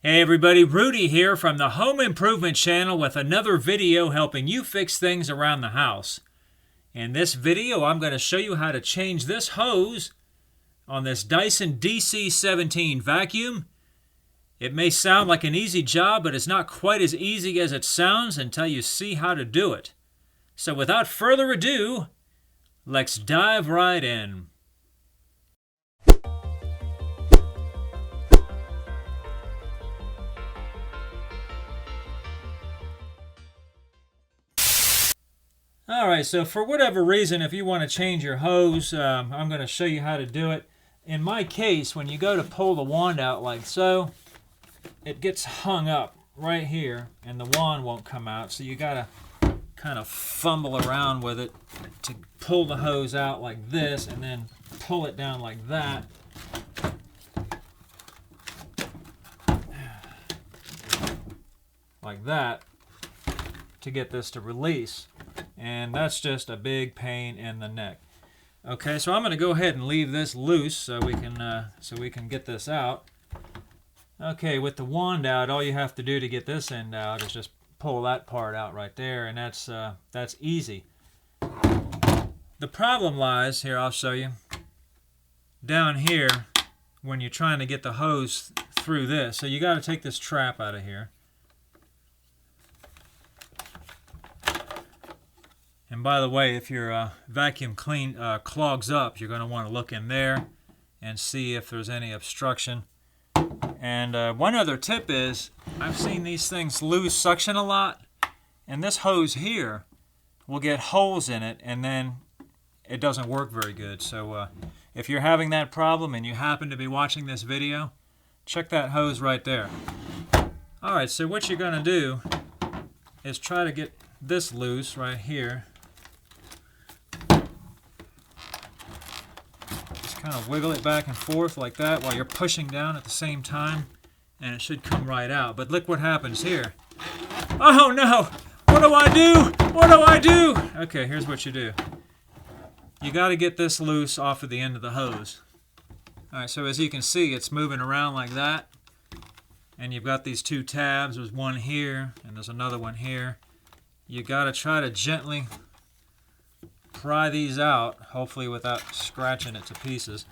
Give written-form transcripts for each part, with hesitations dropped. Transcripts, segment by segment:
Hey everybody, Rudy here from the Home Improvement Channel with another video helping you fix things around the house. In this video, I'm going to show you how to change this hose on this Dyson DC17 vacuum. It may sound like an easy job, but it's not quite as easy as it sounds until you see how to do it. So without further ado, let's dive right in. Alright, so for whatever reason, if you want to change your hose, I'm going to show you how to do it. In my case, when you go to pull the wand out like so, it gets hung up right here, and the wand won't come out. So you got to kind of fumble around with it to pull the hose out like this, and then pull it down like that. Like that, to get this to release. And that's just a big pain in the neck. Okay, so I'm going to go ahead and leave this loose so we can get this out. Okay, with the wand out, all you have to do to get this end out is just pull that part out right there, and that's easy. The problem lies here. I'll show you down here when you're trying to get the hose through this. So you got to take this trap out of here. And by the way, if your vacuum clogs up, you're going to want to look in there and see if there's any obstruction. And one other tip is, I've seen these things lose suction a lot, and this hose here will get holes in it, and then it doesn't work very good. So if you're having that problem and you happen to be watching this video, check that hose right there. Alright, so what you're going to do is try to get this loose right here. Kind of wiggle it back and forth like that while you're pushing down at the same time, and it should come right out. But look what happens here. Oh no! What do I do? What do I do? Okay, here's what you do. You got to get this loose off of the end of the hose. Alright, so as you can see, it's moving around like that. And you've got these two tabs. There's one here, and there's another one here. You got to try to gently pry these out, hopefully without scratching it to pieces.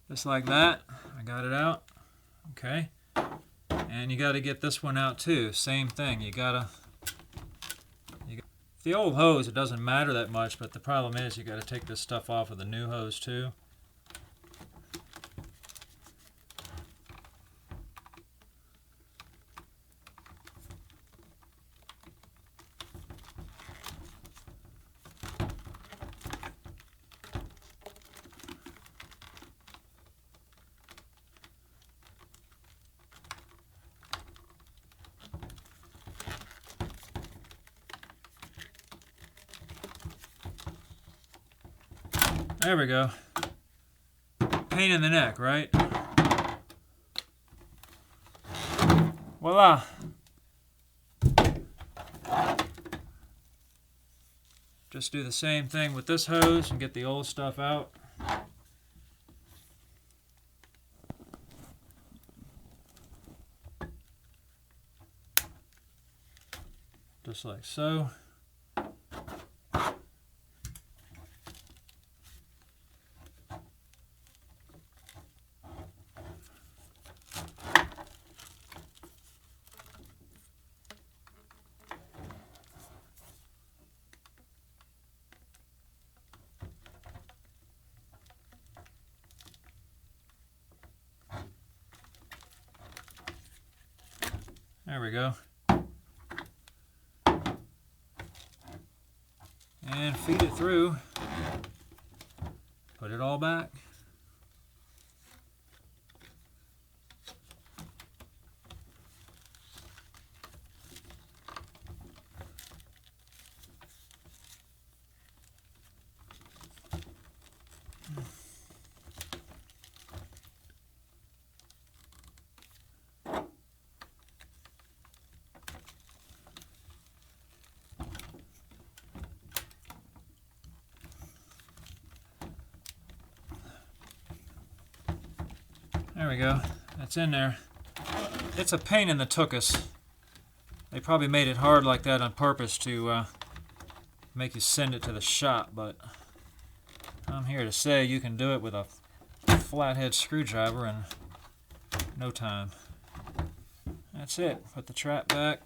Just like that. I got it out. Okay. And you got to get this one out too. Same thing. The old hose, it doesn't matter that much, but the problem is you got to take this stuff off of the new hose too. There we go. Pain in the neck, right? Voila. Just do the same thing with this hose and get the old stuff out. Just like so. There we go. And feed it through. Put it all back. There we go. That's in there. It's a pain in the tuchus. They probably made it hard like that on purpose to make you send it to the shop, but I'm here to say you can do it with a flathead screwdriver in no time. That's it. Put the trap back.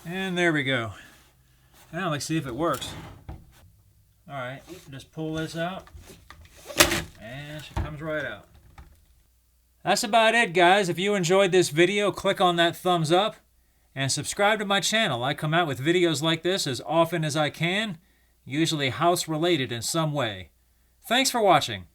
And there we go. Now let's see if it works. Alright, just pull this out. And she comes right out. That's about it, guys. If you enjoyed this video, click on that thumbs up. And subscribe to my channel. I come out with videos like this as often as I can. Usually house related in some way. Thanks for watching.